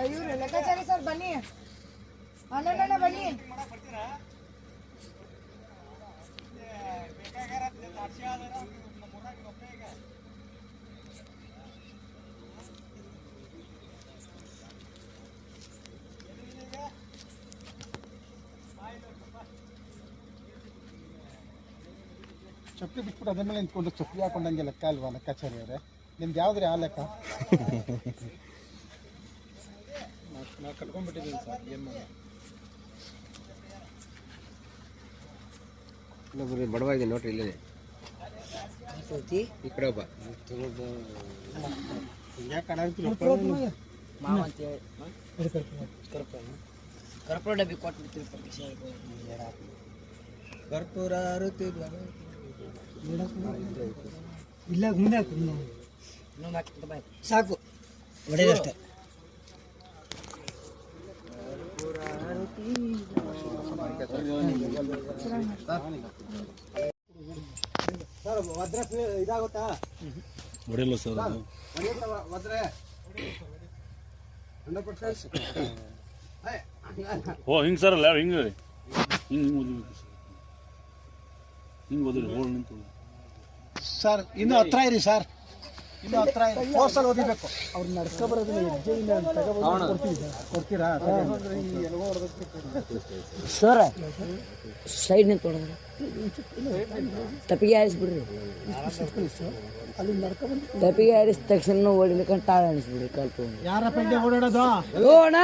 ಇವ್ರು ಲೆಕ್ಕಾಚಾರಿ ಸರ್ ಬನ್ನಿ, ಅಣ್ಣ ಬನ್ನಿ. ಚಪ್ಪಲಿ ಬಿಟ್ಬಿಟ್ಟು ಅದ್ರ ಮೇಲೆ ನಿಂತ್ಕೊಂಡು ಚಪ್ಪಲಿ ಹಾಕೊಂಡಂಗೆ ಲೆಕ್ಕ ಅಲ್ವಾ ಲೆಕ್ಕಾಚಾರಿ ಅವರೇ? ನಿಮ್ದು ಯಾವ್ದ್ರಿ ಆ ಲೆಕ್ಕ? ನಾ ಕಟ್ಕೊಂಡ್ಬಿಟ್ಟಿದ್ದೀನಿ ಸರ್, ಏನು ಮಾಡಿ ಇನ್ನೊಬ್ಬರು ಬಡವ ಇದೆ ನೋಡ್ರಿ, ಇಲ್ಲೇ ಈ ಕಡೆ ಒಬ್ಬ ಕರ್ಪೂರ ಡಬ್ಬಿ ಕೊಟ್ಬಿಡ್ತೀವಿ. ಕರ್ಪೂರ ಇಲ್ಲ ಗುಂಡ ಸಾಕು ಹೊಡೆದಷ್ಟೇ. ಸರ್ ವದ್ರೆ ಇದಾಗುತ್ತಾ? ಹೊಡೆಯಲ್ಲ ಸರ್, ವದ್ರೆ 100%. ಓ ಹಿಂಗೆ ಸರ್ ಅಲ್ಲ, ಹಿಂಗೆ ಹಿಂಗೆ ಓದಿರಿ ಹೋಳು ನಿಂತು. ಸರ್ ಇನ್ನೂ ಹತ್ರ ಇರಿ ಸರ್, ಇನ್ನೂ ಹತ್ರ ಇರಿ. ಫೋರ್ಸಲ್ಲಿ ಓದಿಬೇಕು. ಅವ್ರು ನಡ್ಸ್ಕೊಬರೋದಿಲ್ಲ, ಹೆಜ್ಜೆಯಿಂದ ಕೊಡ್ತೀರಾ ಸರ್? ಸೈಡ್ ನಿಂತು ತಪ್ಪಿಗೆ ಹಾರಿಸ್ಬಿಡ್ರಿ. ಅಲ್ಲಿ ನಡ್ಕೊಬಂದು ತಪ್ಪಿಗೆ ಹಾರಿಸಿದ ತಕ್ಷಣ ಓಡಿಲಿಕ್ಕೆ ಟಾಳ ಅನಿಸ್ಬಿಡ್ರಿ. ಕಲ್ಪ ಯಾರ ಪೆಂಡೆ ಓಡಾಡೋದು? ಓಣ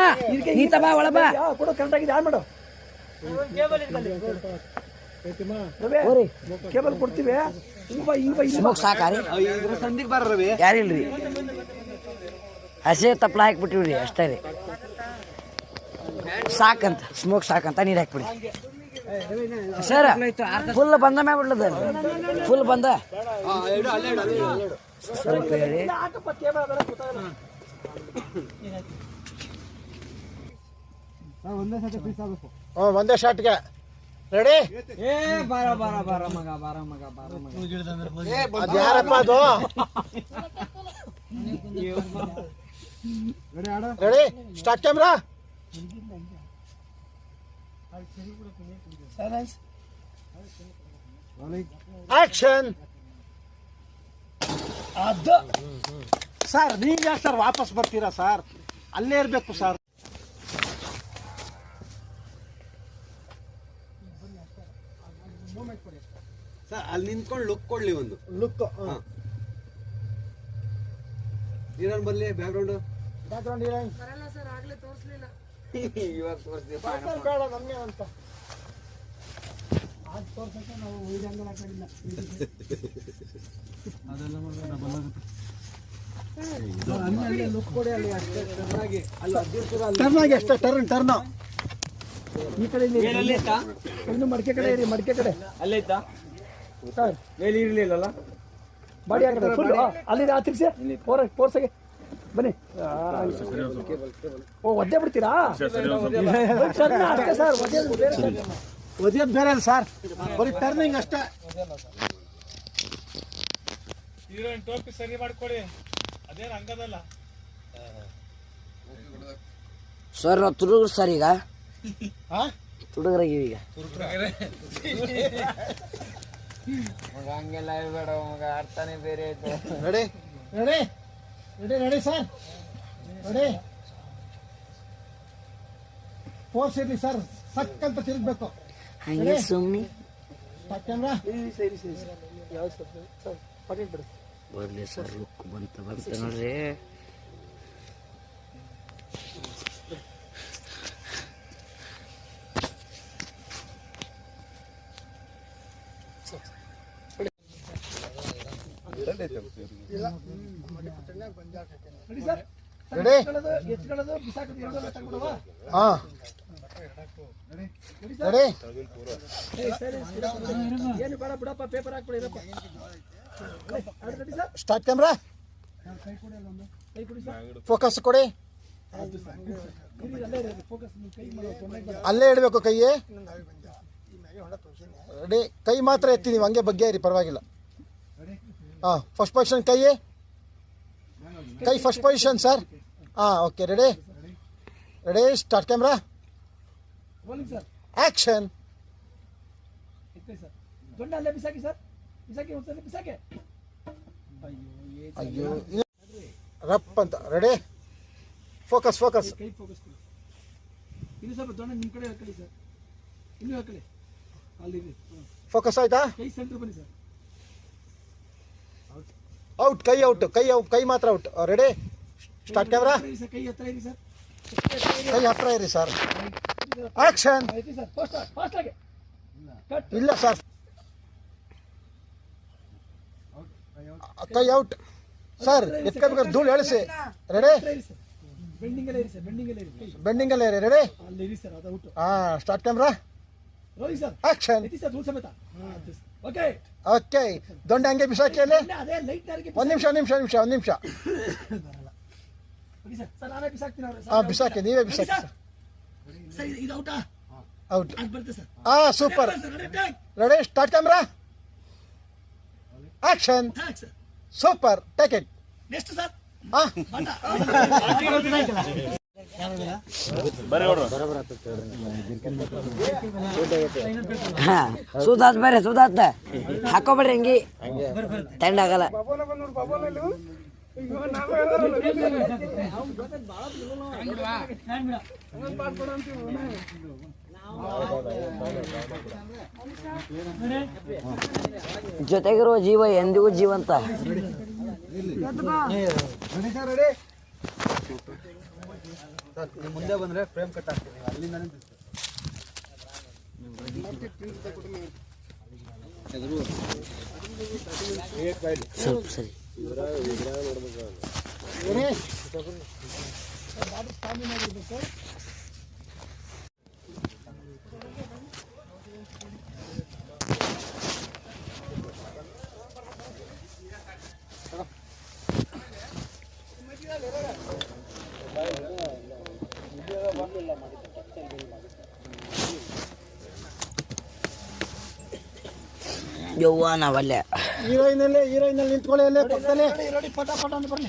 ನೀತ ಬಾ ಒಳ ಬಾ ಕೊಡು, ಕರೆಕ್ಟಾಗಿದೆ ಆನ್ ಮಾಡು. ಕೇಬಲ್ ಕೊಡ್ತೀವಿ. ಸ್ಮೋಕ್ ಸಾಕಾರಿ ಸಂದಿಗೆ ಬರ್ರಿ, ಯಾರಿಲ್ರಿ, ಹಸೆ ತಪ್ಪಲ ಹಾಕ್ಬಿಟ್ಟಿವ್ರಿ ಅಷ್ಟೇ ರೀ. ಸಾಕಂತ ಸ್ಮೋಕ್ ಸಾಕಂತ ನೀರು ಹಾಕ್ಬಿಡಿ ಸರ್. ಫುಲ್ ಬಂದ ಮ್ಯಾಗ ಬಿಡ್ಲದ, ಫುಲ್ ಬಂದ ಸ್ವಲ್ಪ ಹೇಳಿ. ಒಂದೇ ಶಾಟ್ಗೆ ರೆಡಿ? ಅದು ಯಾರಪ್ಪ ಅದು? Ready start camera action. ಅದು ಸರ್, ನೀವು ಯಾಕೆ ಸರ್ ವಾಪಸ್ ಬರ್ತೀರಾ ಸರ್? ಅಲ್ಲೇ ಇರಬೇಕು ಸರ್. ಸರ್ ಅಲ್ಲಿ ನಿಂತ್ಕೊಂಡು ಲುಕ್ ಕೊಡ್ಲಿ, ಒಂದು ಲುಕ್. ಹೀರೋನ್ ಬರ್ಲಿ, ಬ್ಯಾಕ್ಗ್ರೌಂಡ್ ಹೀರೋಯಿನ್ ಇವಾಗ ತೋರಿಸ್ತೀವಿ. ಬೇಡ ನಮಗೆ ಅಂತ ಅದು ತೋರ್ಸಕ್ಕೆ ನಾವು ವೀಡಿಯೋ ಹಾಕೊಂಡಿಲ್ಲ. ಅದೆಲ್ಲ ಲುಕ್ ಕೊಡಿ. ಅಲ್ಲಿ ಅಷ್ಟೇ ಟರ್ನಾಗಿ ಅಷ್ಟೇ ಟರ್ನ್ ಈ ಕಡೆ ಇನ್ನು ಮಡಿಕೆ ಕಡೆ ಇರಿ, ಮಡಿಕೆ ಕಡೆ ಅಲ್ಲೇ ಇತ್ತಾ? ಸರ್ ಮೇಲೆ ಇರ್ಲಿಲ್ಲಲ್ಲ, ಬಾಡಿ ಆ ಕಡೆ ಫುಲ್ ಅಲ್ಲಿ ಆತಿರ್ಸಿ ಫೋರ್ಸಾಗೆ ಬನ್ನಿ. ಓ ಒದ್ದೆ ಬಿಡ್ತೀರಾ ಸರ್? ಒದ್ಯೋದು ಬೇರೆ ಅಲ್ಲ ಸರ್, ಬರೀ ಟರ್ನಿಂಗ್ ಅಷ್ಟೇ. ಹೀರೋಯಿನ್ ಟೋಪಿ ಸರಿ ಮಾಡ್ಕೊಡಿ, ಅದೇನು ಹಂಗದಲ್ಲ ಸರ್. ನಾವು ತುಡುಗ್ರು ಸರ್, ಈಗ ತುಡುಗ್ರಾಗಿವಿ ಈಗ. ಮಗ ಹಂಗೆಲ್ಲ ಹೇಳ್ಬೇಡ ಮಗ, ಅರ್ಥನೇ ಬೇರೆ ಐತೆ. Ready ready ready ready sir, ready. Force ಇರಲಿ ಸರ್, ಸಕ್ಕಂತ ತಿರುಗಬೇಕು. ಹಂಗೆ ಸುಮ್ಮನೆ ಕ್ಯಾಮ್ರಾ ಬರ್ಲಿ ಸರ್. ಲುಕ್ ಬಂತ ನೋಡ್ರಿ. ಸ್ಟಾರ್ಟ್ ಕ್ಯಾಮ್ರಾ, ಫೋಕಸ್ ಕೊಡಿ. ಅಲ್ಲೇ ಇಡಬೇಕು ಕೈ. ರೆಡಿ, ಕೈ ಮಾತ್ರ ಎತ್ತಿ, ನೀವು ಹಂಗೆ ಬಗ್ಗೆ ಇರಿ, ಪರವಾಗಿಲ್ಲ. ಹಾಂ, ಫಸ್ಟ್ ಪೊಸಿಷನ್ ಕೈ ಫಸ್ಟ್ ಪೊಸಿಷನ್ ಸರ್. ಹಾಂ, okay ready. Ready start camera rolling sir. Action. ಇಟ್ಕೊಳ್ಳಿ ಸರ್. ದೊಡ್ಡ ಅಲ್ಲೇ ಬಿಸಾಕಿ ಸರ್. ಬಿಸಾಕಿ ಒಂದ್ಸಲ ಬಿಸಾಕಿ. ಅಯ್ಯೋ ರಪ್ ಅಂತ. Ready focus. ಕೈ ಫೋಕಸ್ ಕೊಡಿ. ಇನ್ನು ಸ್ವಲ್ಪ ದೊಡ್ಡ ನಿಮ್ಮ ಕಡೆ ಹಾಕೊಳ್ಳಿ ಸರ್. ಇನ್ನೂ ಹಾಕೊಳ್ಳಿ. ಅಲ್ಲಿ ಫೋಕಸ್ ಆಯ್ತಾ? ಕೈ ಸೆಂಟ್ರ್ ಬನ್ನಿ ಸರ್. ಔಟ್. ಕೈ ಮಾತ್ರ ಔಟ್. Ready start camera. ಕೈ ಹತ್ರ ಇರಿ ಸರ್. ಕೈ ಹತ್ರ ಇರಿ ಸರ್. ಆಕ್ಷನ್. ಆಯ್ತು ಸರ್. ಫಾಸ್ಟ್ ಆಗಿ ಕಟ್. ಇಲ್ಲ ಸರ್, ಕೈ ಔಟ್ ಸರ್. ಎತ್ಕೋಬೇಕಾದ್ರೆ ಧೂಳು ಎಳಿಸಿ. ರೆಡಿ ಬೆಂಡಿಂಗ್ ಎಲ್ಲ ಇರಿ ಸರ್. ಬೆಂಡಿಂಗ್ ಎಲ್ಲ ಇರಿ. ಬೆಂಡಿಂಗ್ ಅಲ್ಲೇ ಇರಿ. ರೆಡಿ ಅಲ್ಲಿ ಇರಿ ಸರ್. ಅದು out. Start camera. Rolling sir. Action. ಎತ್ತಿ ಸರ್ ಧೂಳು ಸಮೇತ. ಓಕೆ ಓಕೆ ದೊಡ್ಡ ಹಂಗೆ ಬಿಸಾಕಿ ಅಲ್ಲಿ. ಅದೇ ಲೈಟ್ ಯಾರಿಗೆ ಒಂದು ನಿಮಿಷ. Okay sir. ಸರ್ ನಾನೇ ಬಿಸಾಕ್ತೀನಿ ಅವ್ರೆ. ಬಿಸಾಕಿ, ನೀವೇ ಬಿಸಾಕಿ ಸರ್. ಸರ್ ಇದು ಔಟಾ? ಔಟ್. ಅದು ಬರುತ್ತೆ sir. Super. Sir attack. Ready start camera. Action. Attack sir. Super. Take it. Next sir. ಬಾಟ. ಸುಧಾತ್ ಬರ್ರಿ ಸುಧಾತ್ ಹಾಕೋಬೇಡ್ರಿ ಹಂಗಿ ತಂಡ ಆಗಲ್ಲ. ಜೊತೆಗಿರುವ ಜೀವ ಎಂದಿಗೂ ಜೀವಂತ. ಮುಂದೆ ಬಂದ್ರೆ ಫ್ರೇಮ್ ಕಟ್ ಆಗ್ತೀನಿ. ಅಲ್ಲಿಂದ ಸ್ವಲ್ಪ ಸರಿ. ಯವ್ವ ನಾವಲ್ಲೇ ಹೀರೋಯಿನ್ ಅಲ್ಲಿ ನಿಂತ್ಕೊಳ್ಳಿ. ಅಲ್ಲೇ ಪಕ್ಕದಲ್ಲೇ. ಪಟ ಅಂತ ಬರ್ಲಿ.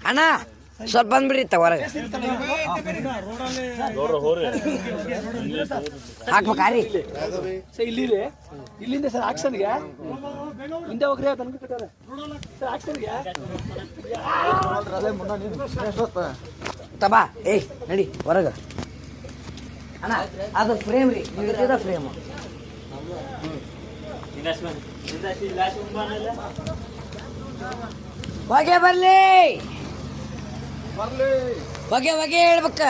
ಅಣ್ಣ ಸ್ವಲ್ಪ ಬಂದ್ಬಿಡ್ರಿ ಹೊರಗೆ ಹಾಕ್ಬೇಕಾರಿ. ಸರ್ ಇಲ್ಲಿ ಇಲ್ಲಿಂದ ಸರ್ ಆಕ್ಷನ್ಗೆ ಹಿಂದೆ ಹೋಗ್ರಿ. ತನಕ ಕಟ್ಟಾರೆ ಸರ್ ಆಕ್ಷನ್ಗೆ. ತಬಾ ಏಯ್ ನಡಿ ಹೊರಗೆ. ಅಣ್ಣ ಅದು ಫ್ರೇಮ್ ರೀ, ನೀವು ಫ್ರೇಮ್. ಹೊಗೆ ಬರ್ಲಿ, ಹೊಗೆ ಹೇಳ್ಬೇಕ.